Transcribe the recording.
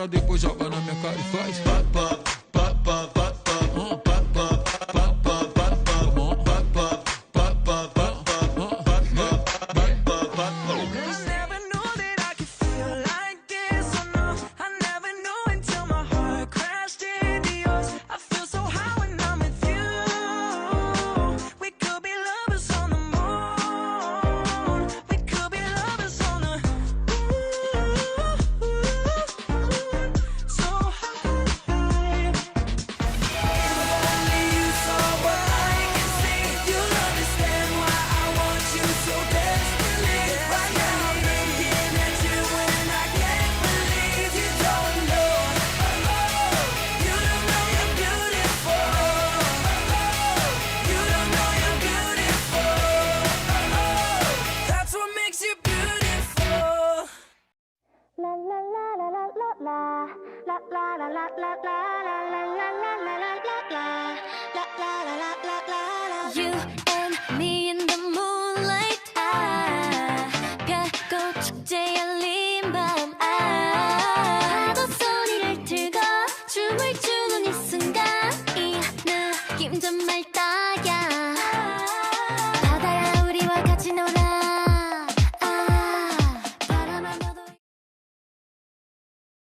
Depois joga na minha cara e faz You and me in the moonlight 별꽃 축제 열린 밤 파도 소리를 들고 춤을 추는 이 순간 이 느낌 정말 따야